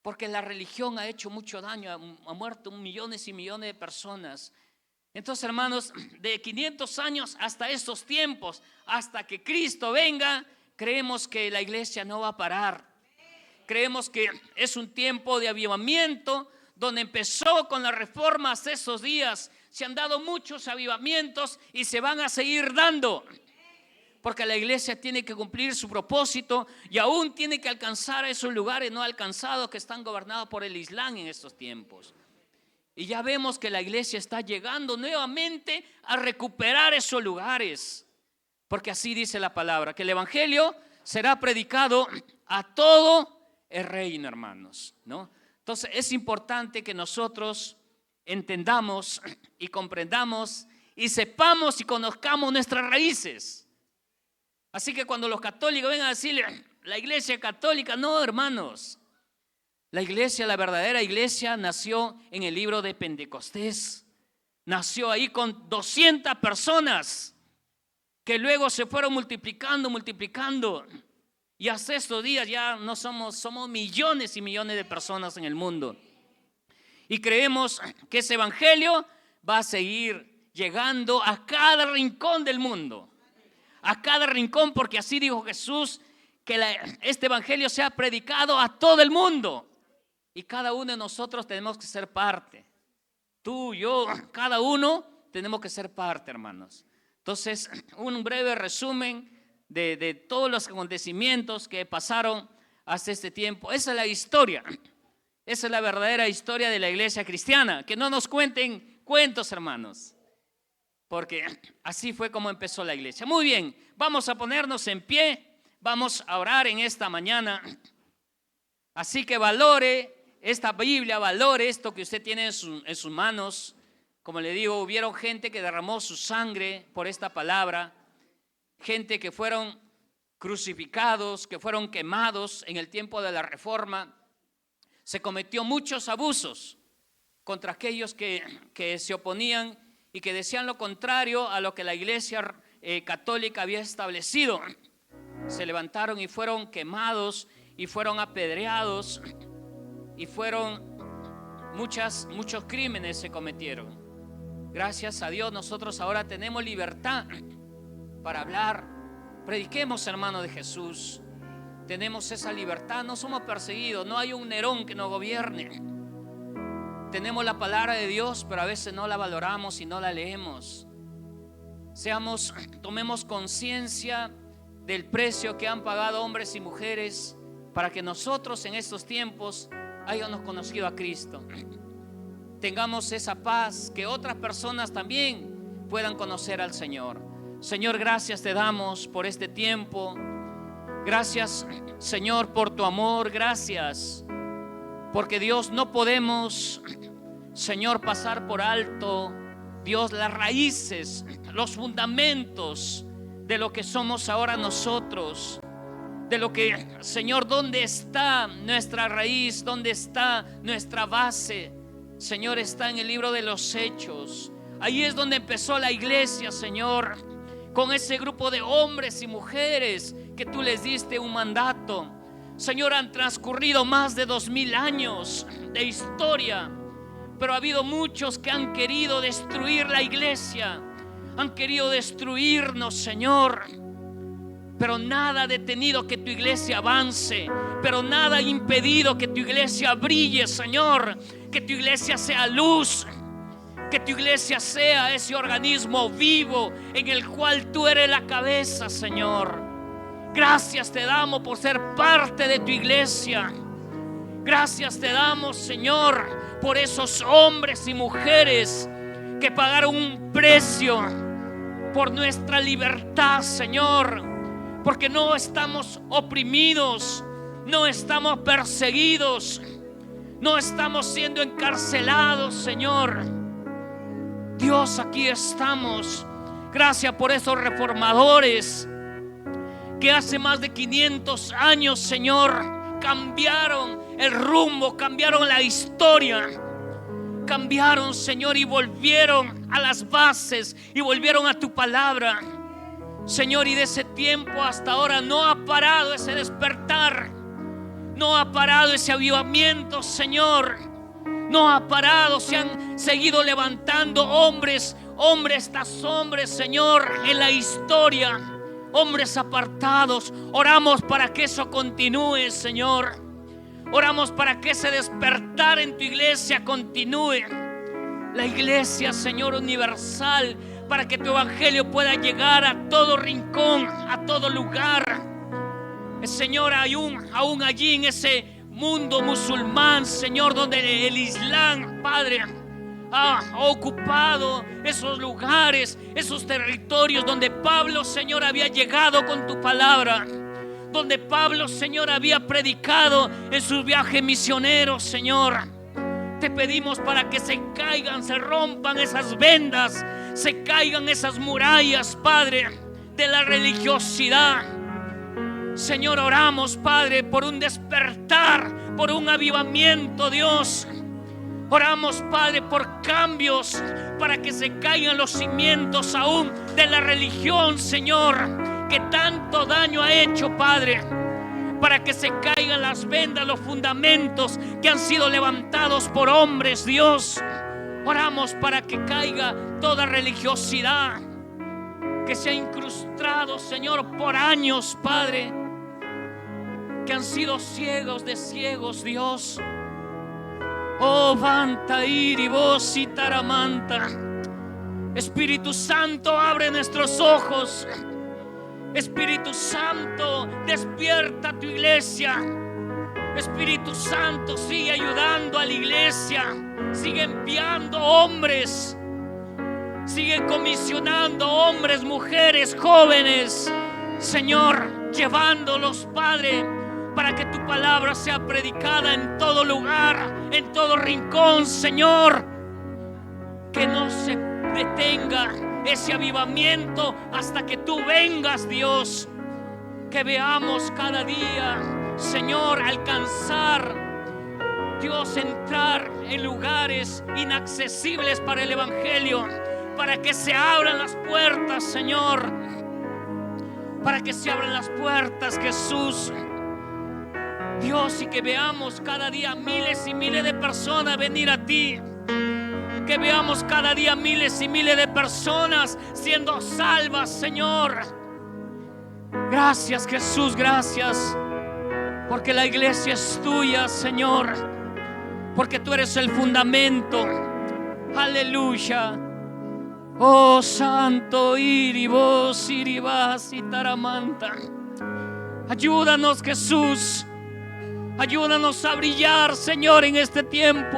[SPEAKER 1] porque la religión ha hecho mucho daño, ha muerto millones y millones de personas. Entonces, hermanos, de 500 años hasta estos tiempos, hasta que Cristo venga, creemos que la iglesia no va a parar. Creemos que es un tiempo de avivamiento, donde empezó con las reformas esos días. Se han dado muchos avivamientos y se van a seguir dando, porque la iglesia tiene que cumplir su propósito y aún tiene que alcanzar esos lugares no alcanzados que están gobernados por el Islam en estos tiempos. Y ya vemos que la iglesia está llegando nuevamente a recuperar esos lugares, porque así dice la palabra, que el evangelio será predicado a todo el reino, hermanos, ¿no? Entonces es importante que nosotros entendamos y comprendamos y sepamos y conozcamos nuestras raíces. Así que cuando los católicos vengan a decirle la iglesia católica, no, hermanos. La iglesia, la verdadera iglesia, nació en el libro de Pentecostés. Nació ahí con 200 personas que luego se fueron multiplicando. Y hasta estos días ya no somos millones y millones de personas en el mundo. Y creemos que ese evangelio va a seguir llegando a cada rincón del mundo. A cada rincón, porque así dijo Jesús, que este evangelio sea predicado a todo el mundo. Y cada uno de nosotros tenemos que ser parte. Tú, yo, cada uno tenemos que ser parte, hermanos. Entonces, un breve resumen de todos los acontecimientos que pasaron hasta este tiempo. Esa es la historia. Esa es la verdadera historia de la iglesia cristiana. Que no nos cuenten cuentos, hermanos, porque así fue como empezó la iglesia. Muy bien, vamos a ponernos en pie. Vamos a orar en esta mañana. Así que valore esta Biblia, valore esto que usted tiene en sus manos. Como le digo, hubieron gente que derramó su sangre por esta palabra, gente que fueron crucificados, que fueron quemados en el tiempo de la Reforma. Se cometió muchos abusos contra aquellos que se oponían y que decían lo contrario a lo que la iglesia católica había establecido. Se levantaron y fueron quemados y fueron apedreados. Y muchos crímenes se cometieron. Gracias a Dios nosotros ahora tenemos libertad para hablar. Prediquemos, hermano, de Jesús. Tenemos esa libertad, no somos perseguidos, no hay un Nerón que nos gobierne. Tenemos la palabra de Dios, pero a veces no la valoramos y no la leemos. Tomemos conciencia del precio que han pagado hombres y mujeres para que nosotros en estos tiempos hayamos conocido a Cristo. Tengamos esa paz, que otras personas también puedan conocer al Señor. Señor, gracias te damos por este tiempo. Gracias, Señor, por tu amor. Gracias, porque Dios, no podemos, Señor, pasar por alto, Dios, las raíces, los fundamentos de lo que somos ahora nosotros. De lo que, Señor, ¿dónde está nuestra raíz? ¿Dónde está nuestra base? Señor, está en el libro de los Hechos. Ahí es donde empezó la iglesia, Señor, con ese grupo de hombres y mujeres que tú les diste un mandato. Señor, han transcurrido más de 2000 años de historia, pero ha habido muchos que han querido destruir la iglesia, han querido destruirnos, Señor. Pero nada ha detenido que tu iglesia avance, pero nada ha impedido que tu iglesia brille, Señor. Que tu iglesia sea luz, que tu iglesia sea ese organismo vivo en el cual tú eres la cabeza, Señor. Gracias te damos por ser parte de tu iglesia. Gracias te damos, Señor, por esos hombres y mujeres que pagaron un precio por nuestra libertad, Señor, porque no estamos oprimidos, no estamos perseguidos, no estamos siendo encarcelados, Señor. Dios, aquí estamos. Gracias por esos reformadores que hace más de 500 años, Señor, cambiaron el rumbo, cambiaron la historia, cambiaron, Señor, y volvieron a las bases y volvieron a tu palabra, Señor. Y de ese tiempo hasta ahora no ha parado ese despertar, no ha parado ese avivamiento, Señor. No ha parado, se han seguido levantando hombres tras hombres, Señor, en la historia, hombres apartados. Oramos para que eso continúe, Señor. Oramos para que ese despertar en tu iglesia continúe. La iglesia, Señor, universal, para que tu evangelio pueda llegar a todo rincón, a todo lugar. Señor, aún allí en ese mundo musulmán, Señor, donde el Islam, Padre, ha ocupado esos lugares, esos territorios donde Pablo, Señor, había llegado con tu palabra, donde Pablo, Señor, había predicado en sus viajes misioneros, Señor. Te pedimos para que se caigan, se rompan esas vendas, se caigan esas murallas, Padre, de la religiosidad. Señor, oramos, Padre, por un despertar, por un avivamiento, Dios. Oramos, Padre, por cambios, para que se caigan los cimientos aún de la religión, Señor, que tanto daño ha hecho, Padre. Para que se caigan las vendas, los fundamentos que han sido levantados por hombres, Dios. Oramos para que caiga toda religiosidad que se ha incrustado, Señor, por años, Padre, que han sido ciegos de ciegos, Dios. Oh, Vanta Iri, vos y Taramanta. Espíritu Santo, abre nuestros ojos. Espíritu Santo, despierta tu iglesia. Espíritu Santo, sigue ayudando a la iglesia. Sigue enviando hombres. Sigue comisionando hombres, mujeres, jóvenes, Señor, llevándolos, Padre, para que tu palabra sea predicada en todo lugar, en todo rincón, Señor. Que no se detenga ese avivamiento hasta que tú vengas, Dios. Que veamos cada día, Señor, alcanzar, Dios, entrar en lugares inaccesibles para el evangelio, para que se abran las puertas, Señor, para que se abran las puertas, Jesús, Dios, y que veamos cada día miles y miles de personas venir a ti. Que veamos cada día miles y miles de personas siendo salvas, Señor. Gracias, Jesús, gracias, porque la iglesia es tuya, Señor, porque tú eres el fundamento. Aleluya. Oh, Santo, Iribos, Iribas y Taramanta. Ayúdanos, Jesús. Ayúdanos a brillar, Señor, en este tiempo.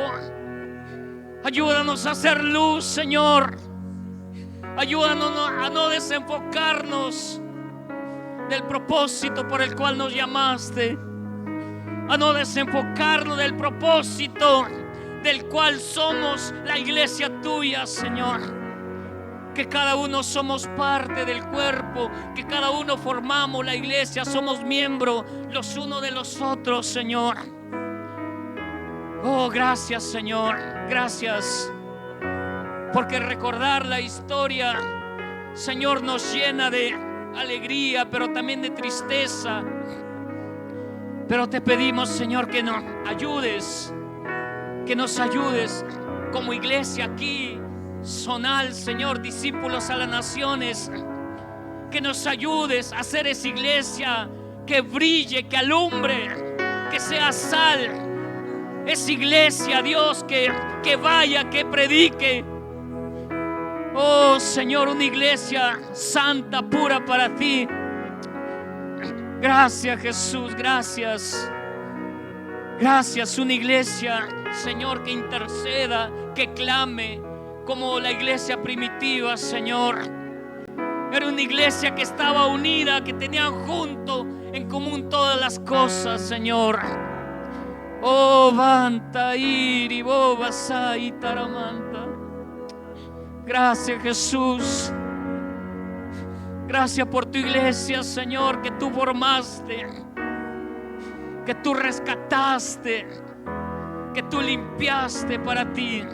[SPEAKER 1] Ayúdanos a hacer luz, Señor. Ayúdanos a no desenfocarnos del propósito por el cual nos llamaste. A no desenfocarnos del propósito del cual somos la iglesia tuya, Señor. Que cada uno somos parte del cuerpo, que cada uno formamos la iglesia, somos miembros los unos de los otros, Señor. Oh, gracias, Señor, gracias, porque recordar la historia, Señor, nos llena de alegría, pero también de tristeza. Pero te pedimos, Señor, que nos ayudes, como iglesia aquí, Sonal, Señor, discípulos a las naciones, que nos ayudes a hacer esa iglesia que brille, que alumbre, que sea sal. Esa iglesia, Dios, que vaya, que predique. Oh, Señor, una iglesia santa, pura para ti. Gracias, Jesús, gracias. Gracias, una iglesia, Señor, que interceda, que clame, como la iglesia primitiva, Señor. Era una iglesia que estaba unida, que tenían junto en común todas las cosas, Señor. Oh, Banta, Iri, Bobasa y Taramanta. Gracias, Jesús. Gracias por tu iglesia, Señor, que tú formaste, que tú rescataste, que tú limpiaste para ti.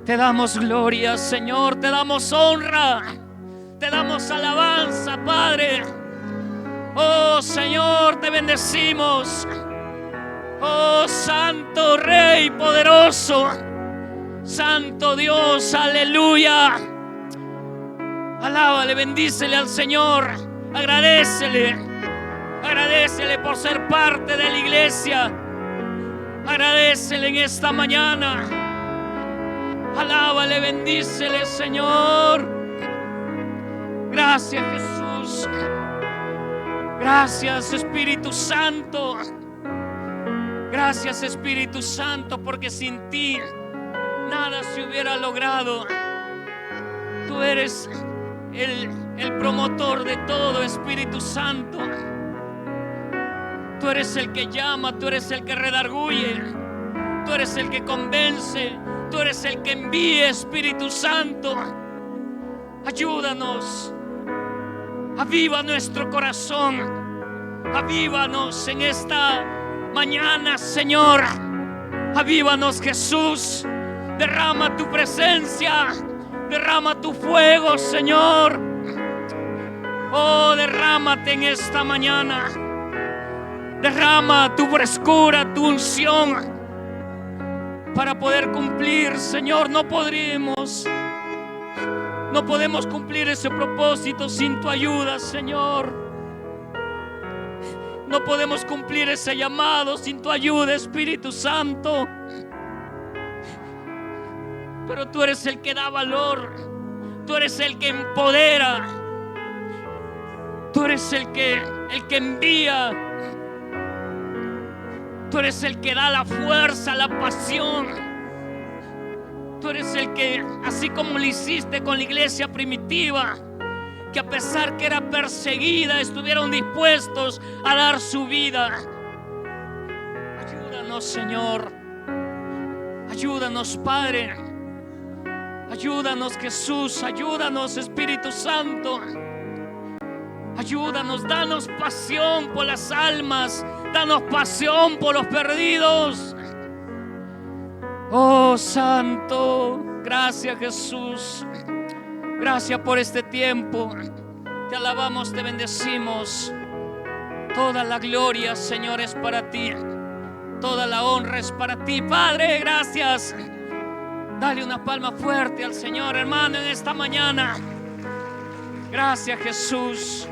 [SPEAKER 1] Te damos gloria, Señor, te damos honra, te damos alabanza, Padre. Oh, Señor, te bendecimos. Oh, Santo Rey poderoso, Santo Dios, aleluya. Alábale, bendícele al Señor, agradécele por ser parte de la iglesia. Agradécele en esta mañana. Alábale, bendícele, Señor. Gracias, Jesús. Gracias, Espíritu Santo. Gracias, Espíritu Santo, porque sin ti nada se hubiera logrado. Tú eres el promotor de todo, Espíritu Santo. Tú eres el que llama, tú eres el que redarguye, tú eres el que convence, tú eres el que envía, Espíritu Santo. Ayúdanos, aviva nuestro corazón, avívanos en esta mañana, Señor. Avívanos, Jesús. Derrama tu presencia, derrama tu fuego, Señor. Oh, derrámate en esta mañana. Derrama tu frescura, tu unción, para poder cumplir, Señor. No podemos cumplir ese propósito sin tu ayuda, Señor. No podemos cumplir ese llamado sin tu ayuda, Espíritu Santo. Pero tú eres el que da valor, tú eres el que empodera, tú eres el que envía, tú eres el que da la fuerza, la pasión. Tú eres el que, así como lo hiciste con la iglesia primitiva, que a pesar que era perseguida, estuvieron dispuestos a dar su vida. Ayúdanos, Señor. Ayúdanos, Padre. Ayúdanos, Jesús. Ayúdanos, Espíritu Santo. Ayúdanos, danos pasión por las almas, danos pasión por los perdidos. Oh, Santo, gracias, Jesús. Gracias por este tiempo. Te alabamos, te bendecimos. Toda la gloria, Señor, es para ti. Toda la honra es para ti, Padre. Gracias. Dale una palma fuerte al Señor, hermano, en esta mañana. Gracias, Jesús.